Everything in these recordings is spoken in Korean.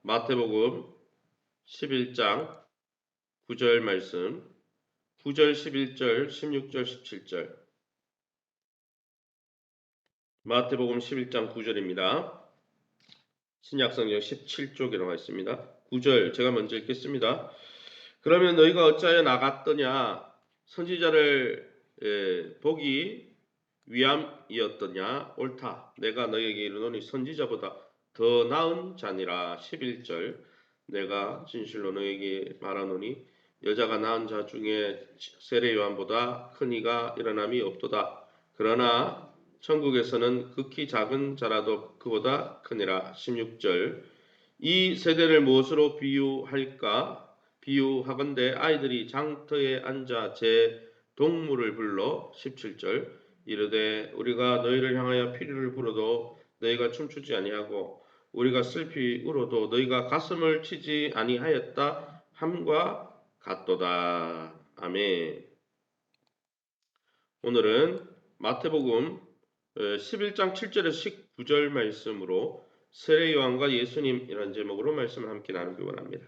마태복음 11장 9절 말씀, 9절, 11절, 16절, 17절. 마태복음 11장 9절입니다. 신약성경 17쪽에 나와 있습니다. 9절 제가 먼저 읽겠습니다. 그러면 너희가 어찌하여 나갔더냐? 선지자를 보기 위함이었더냐? 옳다. 내가 너희에게 이르노니 선지자보다 더 나은 자니라. 11절 내가 진실로 너희에게 말하노니 여자가 낳은 자 중에 세례 요한보다 큰 이가 일어남이 없도다. 그러나 천국에서는 극히 작은 자라도 그보다 크니라. 16절 이 세대를 무엇으로 비유할까? 비유하건대 아이들이 장터에 앉아 제 동물을 불러 17절 이르되 우리가 너희를 향하여 피리를 불어도 너희가 춤추지 아니하고 우리가 슬피 울어도 너희가 가슴을 치지 아니하였다 함과 같도다. 아멘. 오늘은 마태복음 11장 7절에서 19절 말씀으로 세례 요한과 예수님이라는 제목으로 말씀을 함께 나누기 원합니다.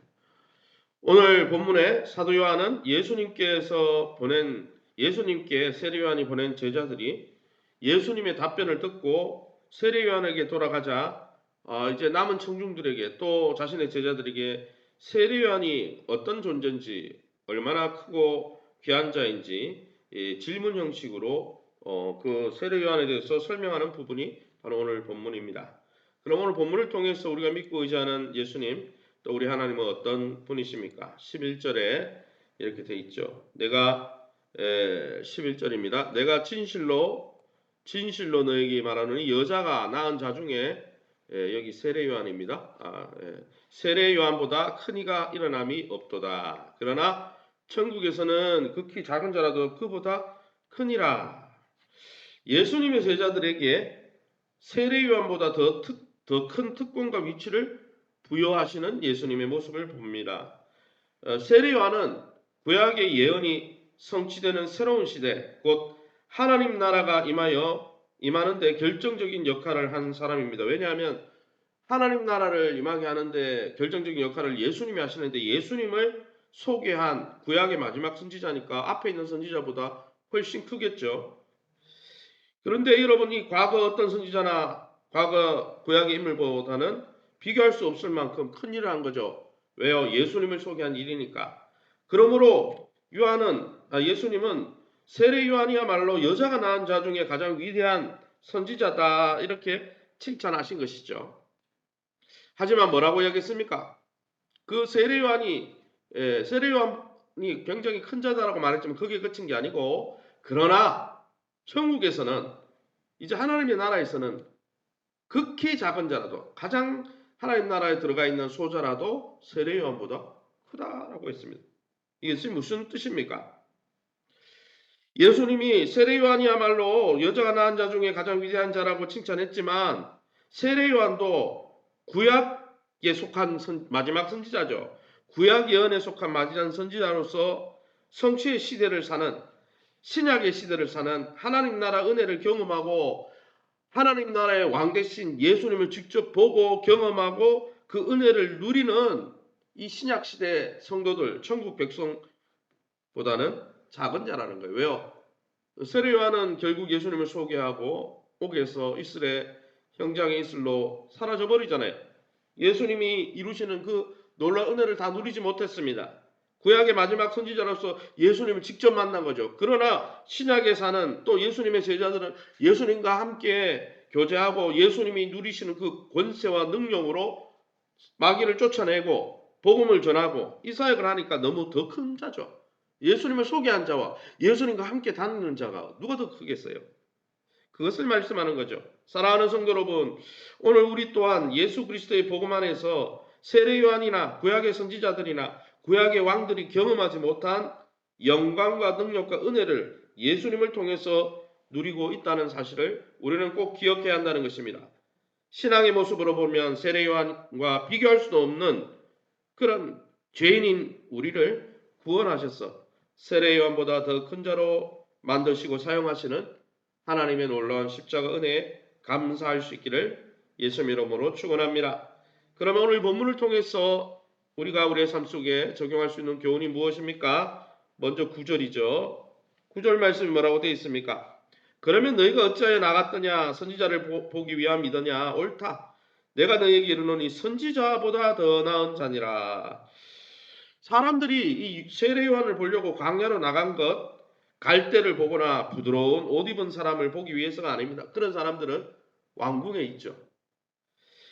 오늘 본문에 사도 요한은 예수님께 세례 요한이 보낸 제자들이 예수님의 답변을 듣고 세례 요한에게 돌아가자 이제 남은 청중들에게 또 자신의 제자들에게 세례 요한이 어떤 존재인지 얼마나 크고 귀한 자인지 질문 형식으로 그 세례 요한에 대해서 설명하는 부분이 바로 오늘 본문입니다. 그럼 오늘 본문을 통해서 우리가 믿고 의지하는 예수님 또 우리 하나님은 어떤 분이십니까? 11절에 이렇게 돼 있죠. 11절입니다. 내가 진실로 너에게 말하노니 여자가 낳은 자 중에 여기 세례 요한입니다. 세례 요한보다 큰 이가 일어남이 없도다. 그러나 천국에서는 극히 작은 자라도 그보다 크니라. 예수님의 제자들에게 세례 요한보다 더 큰 특권과 위치를 부여하시는 예수님의 모습을 봅니다. 세례 요한은 구약의 예언이 성취되는 새로운 시대, 곧 하나님 나라가 임하는데 결정적인 역할을 한 사람입니다. 왜냐하면 하나님 나라를 임하게 하는데 결정적인 역할을 예수님이 하시는데 예수님을 소개한 구약의 마지막 선지자니까 앞에 있는 선지자보다 훨씬 크겠죠. 그런데 여러분이 과거 어떤 선지자나 과거 구약의 인물보다는 비교할 수 없을 만큼 큰 일을 한 거죠. 왜요? 예수님을 소개한 일이니까. 그러므로 예수님은 세례 요한이야말로 여자가 낳은 자 중에 가장 위대한 선지자다 이렇게 칭찬하신 것이죠. 하지만 뭐라고 이야기했습니까? 그 세례 요한이 굉장히 큰 자다라고 말했지만 그게 끝인 게 아니고 그러나 천국에서는 이제 하나님의 나라에서는 극히 작은 자라도 가장 하나님 나라에 들어가 있는 소자라도 세례 요한보다 크다라고 했습니다. 이것이 무슨 뜻입니까? 예수님이 세례 요한이야말로 여자가 낳은 자 중에 가장 위대한 자라고 칭찬했지만 세례 요한도 구약에 속한 마지막 선지자죠. 구약 예언에 속한 마지막 선지자로서 성취의 시대를 사는 신약의 시대를 사는 하나님 나라 은혜를 경험하고 하나님 나라의 왕 대신 예수님을 직접 보고 경험하고 그 은혜를 누리는 이 신약 시대 성도들, 천국 백성보다는 작은 자라는 거예요. 왜요? 세례 요한은 결국 예수님을 소개하고 옥에서 이슬의 형장의 이슬로 사라져 버리잖아요. 예수님이 이루시는 그 놀라운 은혜를 다 누리지 못했습니다. 구약의 마지막 선지자로서 예수님을 직접 만난 거죠. 그러나 신약에 사는 또 예수님의 제자들은 예수님과 함께 교제하고 예수님이 누리시는 그 권세와 능력으로 마귀를 쫓아내고 복음을 전하고 이 사역을 하니까 너무 더 큰 자죠. 예수님을 소개한 자와 예수님과 함께 다니는 자가 누가 더 크겠어요? 그것을 말씀하는 거죠. 사랑하는 성도 여러분, 오늘 우리 또한 예수 그리스도의 복음 안에서 세례 요한이나 구약의 선지자들이나 구약의 왕들이 경험하지 못한 영광과 능력과 은혜를 예수님을 통해서 누리고 있다는 사실을 우리는 꼭 기억해야 한다는 것입니다. 신앙의 모습으로 보면 세례 요한과 비교할 수도 없는 그런 죄인인 우리를 구원하셔서 세례 요한보다 더 큰 자로 만드시고 사용하시는 하나님의 놀라운 십자가 은혜에 감사할 수 있기를 예수님 이름으로 축원합니다. 그러면 오늘 본문을 통해서 우리가 우리의 삶 속에 적용할 수 있는 교훈이 무엇입니까? 먼저 9절이죠. 9절 말씀이 뭐라고 되어 있습니까? 그러면 너희가 어찌하여 나갔더냐? 선지자를 보기 위함 이더냐? 옳다. 내가 너희에게 이르노니 선지자보다 더 나은 자니라. 사람들이 이 세례 요한을 보려고 광야로 나간 것, 갈대를 보거나 부드러운 옷 입은 사람을 보기 위해서가 아닙니다. 그런 사람들은 왕궁에 있죠.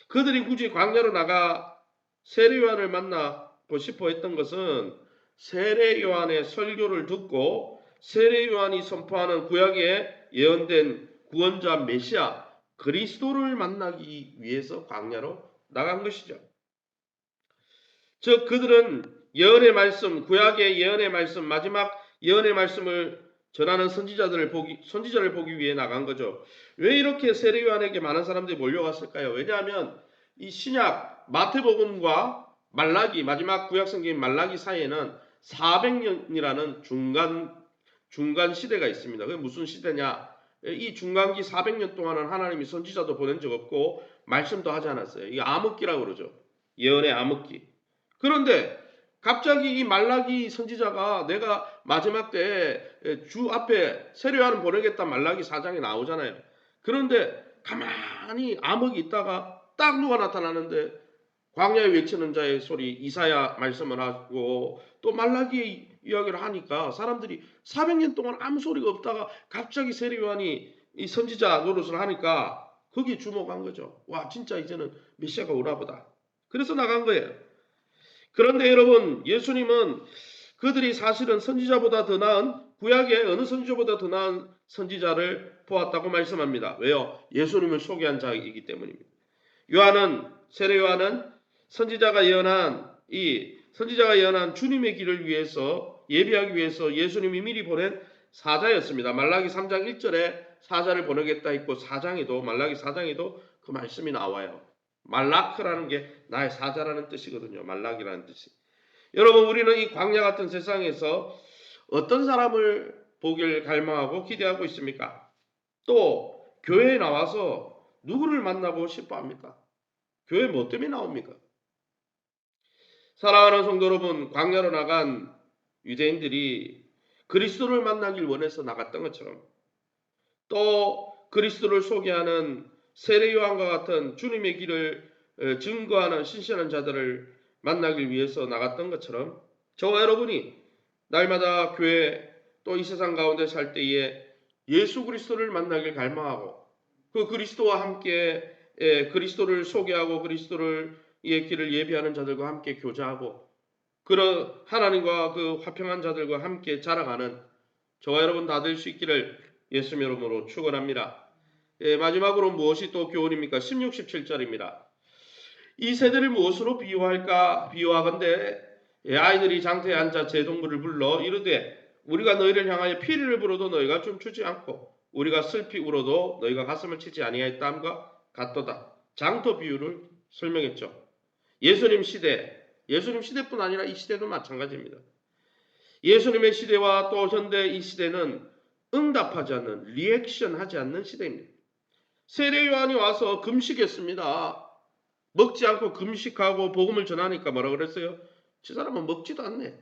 그들이 굳이 광야로 나가 세례 요한을 만나고 싶어 했던 것은 세례 요한의 설교를 듣고 세례 요한이 선포하는 구약에 예언된 구원자 메시아 그리스도를 만나기 위해서 광야로 나간 것이죠. 즉 그들은 예언의 말씀, 구약의 예언의 말씀, 마지막 예언의 말씀을 전하는 선지자를 보기 위해 나간 거죠. 왜 이렇게 세례 요한에게 많은 사람들이 몰려갔을까요? 왜냐하면 이 신약 마태복음과 말라기, 마지막 구약 성경인 말라기 사이에는 400년이라는 중간 시대가 있습니다. 그게 무슨 시대냐? 이 중간기 400년 동안은 하나님이 선지자도 보낸 적 없고 말씀도 하지 않았어요. 이게 암흑기라고 그러죠. 예언의 암흑기. 그런데 갑자기 이 말라기 선지자가 내가 마지막 때 주 앞에 세례 요한을 보내겠다 말라기 4장에 나오잖아요. 그런데 가만히 암흑이 있다가 딱 누가 나타나는데 광야에 외치는 자의 소리 이사야 말씀을 하고 또 말라기 이야기를 하니까 사람들이 400년 동안 아무 소리가 없다가 갑자기 세례 요한이 이 선지자 노릇을 하니까 거기에 주목한 거죠. 와 진짜 이제는 메시아가 오나 보다. 그래서 나간 거예요. 그런데 여러분 예수님은 그들이 사실은 선지자보다 더 나은 구약의 어느 선지자보다 더 나은 선지자를 보았다고 말씀합니다. 왜요? 예수님을 소개한 자이기 때문입니다. 세례 요한은 선지자가 예언한 주님의 길을 위해서 예비하기 위해서 예수님이 미리 보낸 사자였습니다. 말라기 3장 1절에 사자를 보내겠다 했고 말라기 4장에도 그 말씀이 나와요. 말라크라는 게 나의 사자라는 뜻이거든요. 말락이라는 뜻이. 여러분 우리는 이 광야 같은 세상에서 어떤 사람을 보길 갈망하고 기대하고 있습니까? 또 교회에 나와서 누구를 만나고 싶어 합니까? 교회 뭐 때문에 나옵니까? 사랑하는 성도 여러분, 광야로 나간 유대인들이 그리스도를 만나길 원해서 나갔던 것처럼 또 그리스도를 소개하는 세례 요한과 같은 주님의 길을 증거하는 신실한 자들을 만나길 위해서 나갔던 것처럼 저와 여러분이 날마다 교회 또 이 세상 가운데 살 때에 예수 그리스도를 만나길 갈망하고 그 그리스도와 함께 그리스도를 소개하고 그리스도를 의 길을 예비하는 자들과 함께 교제하고 그런 하나님과 그 화평한 자들과 함께 자라가는 저와 여러분 다 될 수 있기를 예수 이름으로 축원합니다. 마지막으로 무엇이 또 교훈입니까? 16, 17절입니다. 이 세대를 무엇으로 비유하건대 아이들이 장터에 앉아 제동물을 불러 이르되 우리가 너희를 향하여 피리를 불어도 너희가 춤추지 않고 우리가 슬피 울어도 너희가 가슴을 치지 아니하였다 함과 같도다. 장터 비유를 설명했죠. 예수님 시대뿐 아니라 이 시대도 마찬가지입니다. 예수님의 시대와 또 현대 이 시대는 응답하지 않는, 리액션하지 않는 시대입니다. 세례 요한이 와서 금식했습니다. 먹지 않고 금식하고 복음을 전하니까 뭐라 그랬어요? 저 사람은 먹지도 않네.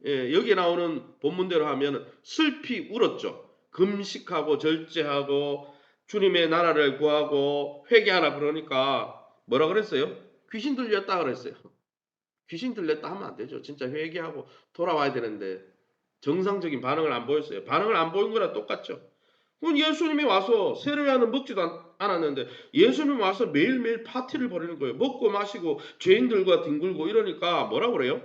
여기에 나오는 본문대로 하면 슬피 울었죠. 금식하고 절제하고 주님의 나라를 구하고 회개하라 그러니까 뭐라 그랬어요? 귀신 들렸다 그랬어요. 귀신 들렸다 하면 안 되죠. 진짜 회개하고 돌아와야 되는데 정상적인 반응을 안 보였어요. 반응을 안 보인 거랑 똑같죠. 그럼 예수님이 와서 세례 요한은 먹지도 않았는데 예수님이 와서 매일매일 파티를 벌이는 거예요. 먹고 마시고 죄인들과 뒹굴고 이러니까 뭐라 그래요?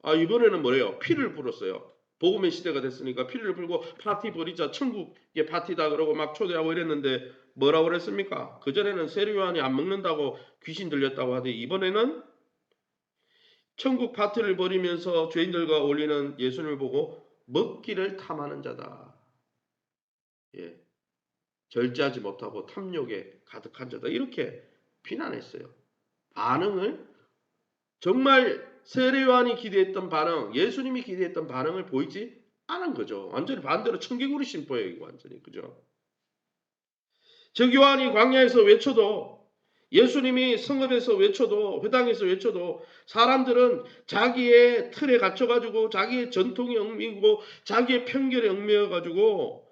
이번에는 뭐래요? 피를 불었어요. 복음의 시대가 됐으니까 피를 불고 파티 벌이자 천국의 파티다 그러고 막 초대하고 이랬는데 뭐라고 그랬습니까? 그전에는 세례 요한이 안 먹는다고 귀신 들렸다고 하더니 이번에는 천국 파티를 벌이면서 죄인들과 올리는 예수님을 보고 먹기를 탐하는 자다. 절제하지 못하고 탐욕에 가득한 자다. 이렇게 비난했어요. 반응을 정말 세례 요한이 기대했던 반응, 예수님이 기대했던 반응을 보이지 않은 거죠. 완전히 반대로 청개구리 심보예요. 완전히 그죠. 저 요한이 광야에서 외쳐도 예수님이 성읍에서 외쳐도, 회당에서 외쳐도 사람들은 자기의 틀에 갇혀가지고 자기의 전통에 얽매이고 자기의 편견에 얽매여가지고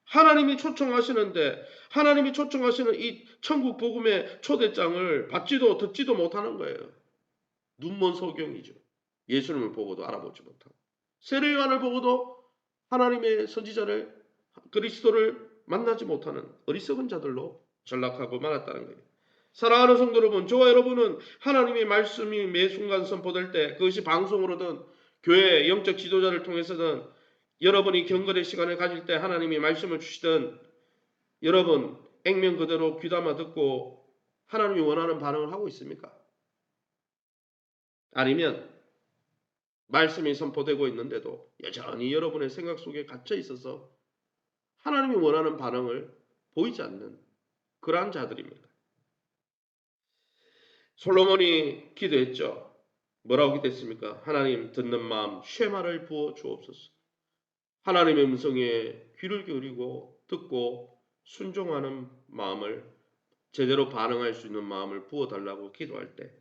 하나님이 초청하시는데, 하나님이 초청하시는 이 천국 복음의 초대장을 받지도 듣지도 못하는 거예요. 눈먼 소경이죠. 예수님을 보고도 알아보지 못하고, 세례 요한을 보고도 하나님의 선지자를, 그리스도를 만나지 못하는 어리석은 자들로 전락하고 말았다는 거예요. 사랑하는 성도 여러분, 저와 여러분은 하나님의 말씀이 매 순간 선포될 때, 그것이 방송으로든 교회 영적 지도자를 통해서든 여러분이 경건의 시간을 가질 때 하나님이 말씀을 주시든, 여러분 액면 그대로 귀담아 듣고 하나님이 원하는 반응을 하고 있습니까? 아니면 말씀이 선포되고 있는데도 여전히 여러분의 생각 속에 갇혀 있어서 하나님이 원하는 반응을 보이지 않는 그러한 자들입니다. 솔로몬이 기도했죠. 뭐라고 기도했습니까? 하나님, 듣는 마음 쉐마를 부어 주옵소서. 하나님의 음성에 귀를 기울이고 듣고 순종하는 마음을, 제대로 반응할 수 있는 마음을 부어달라고 기도할 때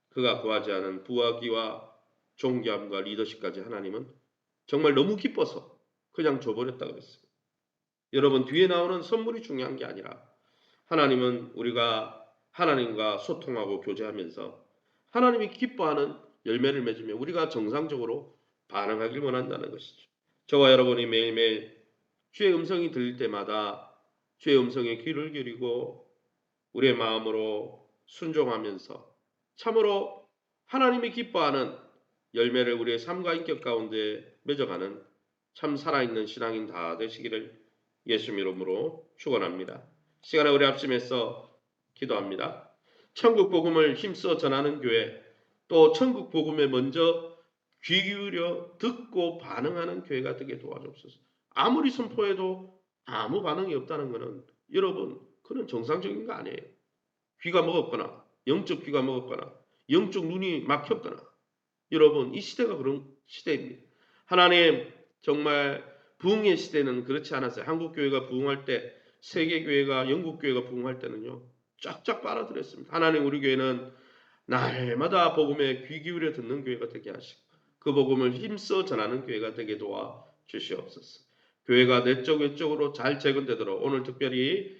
그가 구하지 않은 부하기와 존귀함과 리더십까지 하나님은 정말 너무 기뻐서 그냥 줘버렸다고 그랬어요. 여러분, 뒤에 나오는 선물이 중요한 게 아니라 하나님은 우리가 하나님과 소통하고 교제하면서 하나님이 기뻐하는 열매를 맺으며 우리가 정상적으로 반응하길 원한다는 것이죠. 저와 여러분이 매일매일 주의 음성이 들릴 때마다 주의 음성에 귀를 기울이고 우리의 마음으로 순종하면서 참으로 하나님이 기뻐하는 열매를 우리의 삶과 인격 가운데 맺어가는 참 살아있는 신앙인 다 되시기를 예수님 이름으로 축원합니다. 시간에 우리 합심해서 기도합니다. 천국 복음을 힘써 전하는 교회, 또 천국 복음에 먼저 귀 기울여 듣고 반응하는 교회가 되게 도와주옵소서. 아무리 선포해도 아무 반응이 없다는 것은 여러분, 그는 정상적인 거 아니에요. 귀가 먹었거나 영적 귀가 먹었거나 영적 눈이 막혔거나, 여러분 이 시대가 그런 시대입니다. 하나님, 정말 부흥의 시대는 그렇지 않았어요. 한국 교회가 부흥할 때, 세계 교회가, 영국 교회가 부흥할 때는요 쫙쫙 빨아들였습니다. 하나님, 우리 교회는 날마다 복음에 귀 기울여 듣는 교회가 되게 하시고 그 복음을 힘써 전하는 교회가 되게 도와 주시옵소서. 교회가 내적 외적으로 잘 재건되도록 오늘 특별히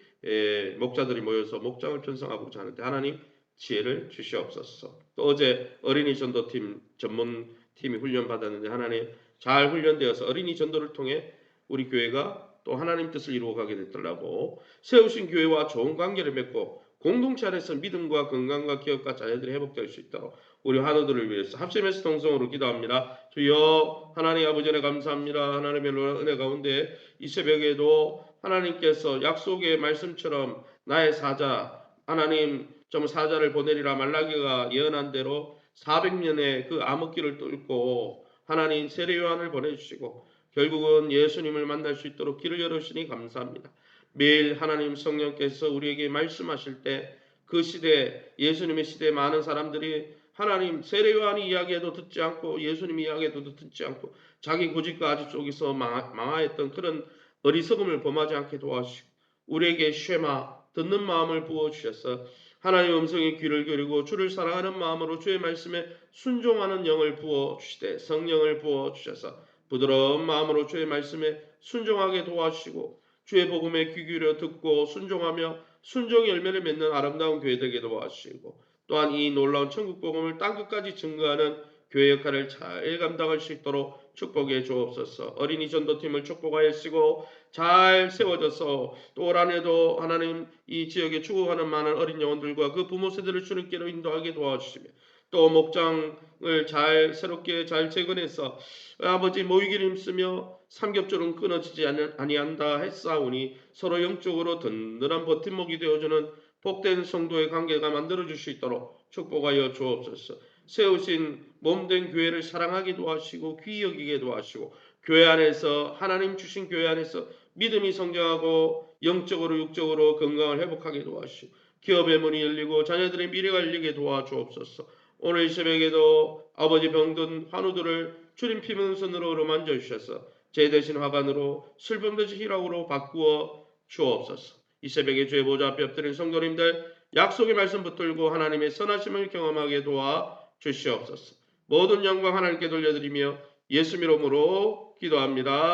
목자들이 모여서 목장을 편성하고자 하는데 하나님 지혜를 주시옵소서. 또 어제 어린이 전도팀 전문팀이 훈련 받았는데 하나님 잘 훈련되어서 어린이 전도를 통해 우리 교회가 또 하나님 뜻을 이루어가게 됐더라고. 세우신 교회와 좋은 관계를 맺고 공동체 안에서 믿음과 건강과 기업과 자녀들이 회복될 수 있도록 우리 환우들을 위해서 합심해서 동성으로 기도합니다. 주여 하나님 아버지 은혜 감사합니다. 하나님의 은혜 가운데 이 새벽에도 하나님께서 약속의 말씀처럼 나의 사자, 하나님 좀 사자를 보내리라 말라기가 예언한 대로 400년의 그 암흑기를 뚫고 하나님 세례 요한을 보내주시고 결국은 예수님을 만날 수 있도록 길을 열으시니 감사합니다. 매일 하나님 성령께서 우리에게 말씀하실 때 그 시대, 예수님의 시대에 많은 사람들이 하나님 세례 요한이 이야기해도 듣지 않고 예수님이 이야기해도 듣지 않고 자기 고집과 아집 속에서 망하였던 그런 어리석음을 범하지 않게 도와주시고 우리에게 쉐마 듣는 마음을 부어주셔서 하나님의 음성에 귀를 기울이고 주를 사랑하는 마음으로 주의 말씀에 순종하는 영을 부어주시되 성령을 부어주셔서 부드러운 마음으로 주의 말씀에 순종하게 도와주시고 주의 복음에 귀 기울여 듣고 순종하며 순종의 열매를 맺는 아름다운 교회 되게 도와주시고 또한 이 놀라운 천국 복음을 땅끝까지 증거하는 교회 역할을 잘 감당할 수 있도록 축복해 주옵소서. 어린이 전도팀을 축복하시고 잘 세워져서 또 올 한해도 하나님 이 지역에 죽어가는 많은 어린 영혼들과 그 부모 세대를 주님께로 인도하게 도와주시며 또 목장을 잘 새롭게 잘 재건해서 아버지 모이기를 힘쓰며 삼겹줄은 끊어지지 아니한다 했사오니 서로 영적으로 든든한 버팀목이 되어주는 복된 성도의 관계가 만들어질 수 있도록 축복하여 주옵소서. 세우신 몸된 교회를 사랑하기도 하시고 귀히 여기기도 하시고 교회 안에서 하나님 주신 교회 안에서 믿음이 성장하고 영적으로 육적으로 건강을 회복하게 도와주시고 기업의 문이 열리고 자녀들의 미래가 열리게 도와주옵소서. 오늘 이 새벽에도 아버지 병든 환우들을 주님 피 묻은 손으로 어루만져 주셔서 제 대신 화관으로 슬픔 대신 희락으로 바꾸어 주옵소서. 이 새벽에 주의 보좌 앞에 엎드린 성도님들 약속의 말씀 붙들고 하나님의 선하심을 경험하게 도와 주시옵소서. 모든 영광 하나님께 돌려드리며 예수 이름으로 기도합니다.